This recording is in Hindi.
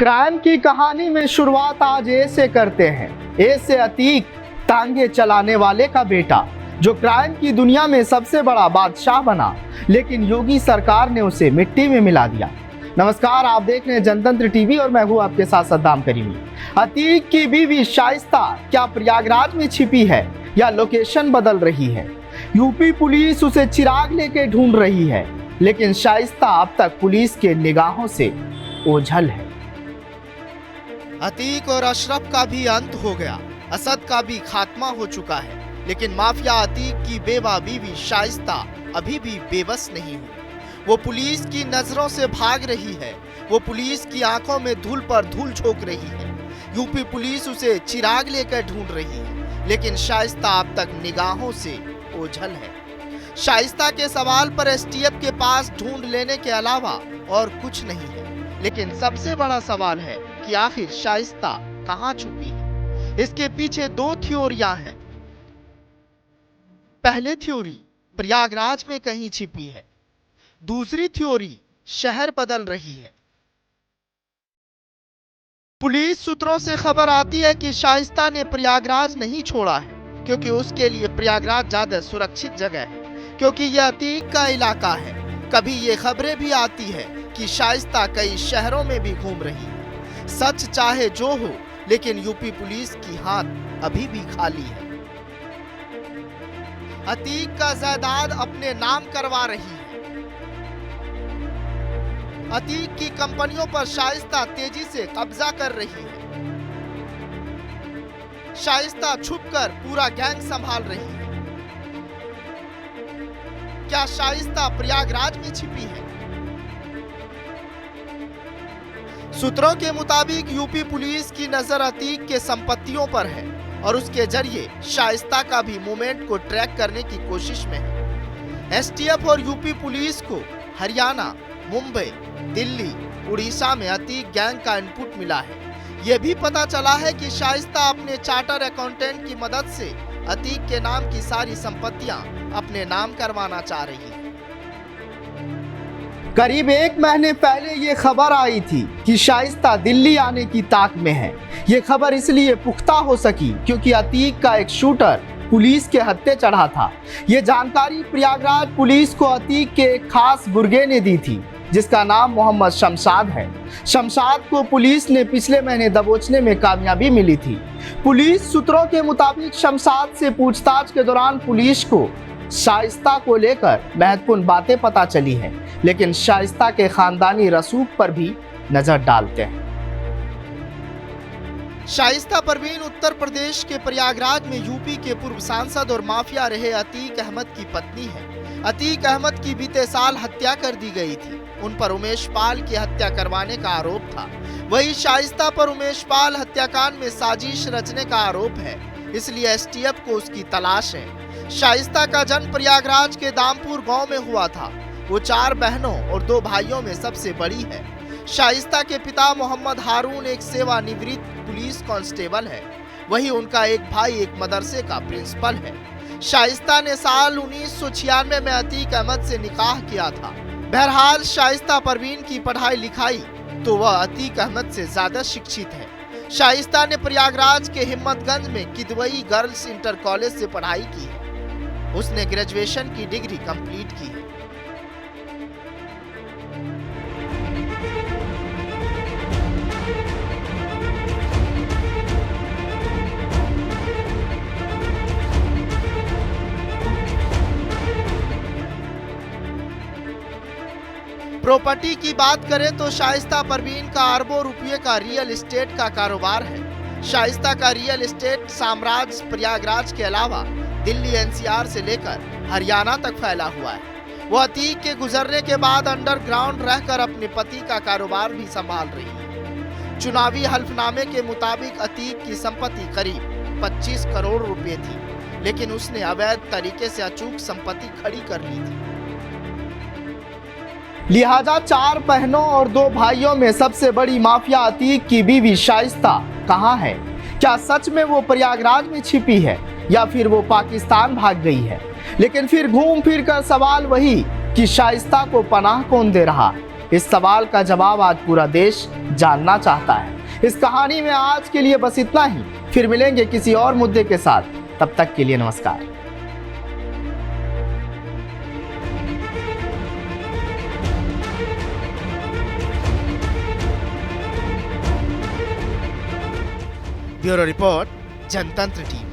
क्राइम की कहानी में शुरुआत आज ए से करते हैं। ए से अतीक, टांगे चलाने वाले का बेटा, जो क्राइम की दुनिया में सबसे बड़ा बादशाह बना, लेकिन योगी सरकार ने उसे मिट्टी में मिला दिया। नमस्कार, आप देख रहे हैं जनतंत्र टीवी और मैं हूं आपके साथ सद्दाम करीमी। अतीक की बीवी शाइस्ता क्या प्रयागराज में छिपी है या लोकेशन बदल रही है? यूपी पुलिस उसे चिराग लेके ढूंढ रही है, लेकिन शाइस्ता अब तक पुलिस के निगाहों से ओझल है। अतीक और अशरफ का भी अंत हो गया, असद का भी खात्मा हो चुका है, लेकिन माफिया अतीक की बेवा बीवी शाइस्ता अभी भी बेबस नहीं हुई। वो पुलिस की नजरों से भाग रही है, वो पुलिस की आंखों में धूल पर धूल झोंक रही है। यूपी पुलिस उसे चिराग लेकर ढूंढ रही है, लेकिन शाइस्ता अब तक निगाहों से ओझल है। शाइस्ता के सवाल पर एसटीएफ के पास ढूंढ लेने के अलावा और कुछ नहीं है, लेकिन सबसे बड़ा सवाल है कि आखिर शाइस्ता कहां छुपी है। इसके पीछे दो थ्योरियां हैं। पहले थ्योरी, प्रयागराज में कहीं छिपी है। दूसरी थ्योरी, शहर बदल रही है। पुलिस सूत्रों से खबर आती है कि शाइस्ता ने प्रयागराज नहीं छोड़ा है, क्योंकि उसके लिए प्रयागराज ज्यादा सुरक्षित जगह है, क्योंकि यह अतीक का इलाका है। कभी ये खबरें भी आती है कि शाइस्ता कई शहरों में भी घूम रही है। सच चाहे जो हो, लेकिन यूपी पुलिस की हाथ अभी भी खाली है। अतीक का जायदाद अपने नाम करवा रही है। अतीक की कंपनियों पर शाइस्ता तेजी से कब्जा कर रही है। शाइस्ता छुपकर पूरा गैंग संभाल रही है। क्या शाइस्ता प्रयागराज में छिपी है? सूत्रों के मुताबिक यूपी पुलिस की नजर अतीक के संपत्तियों पर है और उसके जरिए शाइस्ता का भी मूवमेंट को ट्रैक करने की कोशिश में है। एसटीएफ और यूपी पुलिस को हरियाणा, मुंबई, दिल्ली, उड़ीसा में अतीक गैंग का इनपुट मिला है। यह भी पता चला है कि शाइस्ता अपने चार्टर अकाउंटेंट की मदद से अतीक के नाम की सारी संपत्तियां अपने नाम करवाना चाह रही है। करीब एक महीने पहले ये खबर आई थी कि शाइस्ता दिल्ली आने की ताक में है। ये खबर इसलिए पुख्ता हो सकी क्योंकि अतीक का एक शूटर पुलिस के हत्थे चढ़ा था। ये जानकारी प्रयागराज पुलिस को अतीक के एक खास गुर्गे ने दी थी, जिसका नाम मोहम्मद शमशाद है। शमशाद को पुलिस ने पिछले महीने दबोचने में कामयाबी मिली थी। पुलिस सूत्रों के मुताबिक शमशाद से पूछताछ के दौरान पुलिस को शाइस्ता को लेकर महत्वपूर्ण बातें पता चली हैं, लेकिन शाइस्ता के खानदानी रसूख पर भी नजर डालते हैं। शाइस्ता परवीन उत्तर प्रदेश के प्रयागराज में यूपी के पूर्व सांसद और माफिया रहे अतीक अहमद की पत्नी है। अतीक अहमद की बीते साल हत्या कर दी गई थी। उन पर उमेश पाल की हत्या करवाने का आरोप था। वही शाइस्ता पर उमेश पाल हत्याकांड में साजिश रचने का आरोप है, इसलिए एसटीएफ को उसकी तलाश है। शाइस्ता का जन्म प्रयागराज के दामपुर गांव में हुआ था। वो 4 बहनों और 2 भाइयों में सबसे बड़ी है। शाइस्ता के पिता मोहम्मद हारून एक सेवानिवृत्त पुलिस कांस्टेबल है। वहीं उनका एक भाई एक मदरसे का प्रिंसिपल है। शाइस्ता ने साल 1996 में अतीक अहमद से निकाह किया था। बहरहाल शाइस्ता परवीन की पढ़ाई लिखाई तो वह अतीक अहमद से ज्यादा शिक्षित है। शाइस्ता ने प्रयागराज के हिम्मतगंज में किदवई गर्ल्स इंटर कॉलेज से पढ़ाई की है। उसने ग्रेजुएशन की डिग्री कंप्लीट की है। प्रॉपर्टी की बात करें तो शाइस्ता परवीन का अरबों रुपये का रियल एस्टेट का कारोबार है। शाइस्ता का रियल एस्टेट साम्राज्य प्रयागराज के अलावा दिल्ली एनसीआर से लेकर हरियाणा तक फैला हुआ है। वो अतीक के गुजरने के बाद अंडरग्राउंड रहकर अपने पति का कारोबार भी संभाल रही है। चुनावी हल्फनामे के मुताबिक अतीक की संपत्ति करीब 25 करोड़ रुपए थी, लेकिन उसने अवैध तरीके से अचूक संपत्ति खड़ी कर ली थी। लिहाजा 4 बहनों और 2 भाइयों में सबसे बड़ी माफिया अतीक की बीवी शाइस्ता कहां है? क्या सच में वो प्रयागराज में छिपी है या फिर वो पाकिस्तान भाग गई है? लेकिन फिर घूम फिर कर सवाल वही कि शाइस्ता को पनाह कौन दे रहा? इस सवाल का जवाब आज पूरा देश जानना चाहता है। इस कहानी में आज के लिए बस इतना ही। फिर मिलेंगे किसी और मुद्दे के साथ। तब तक के लिए नमस्कार। ब्यूरो रिपोर्ट, जनतंत्र टीवी।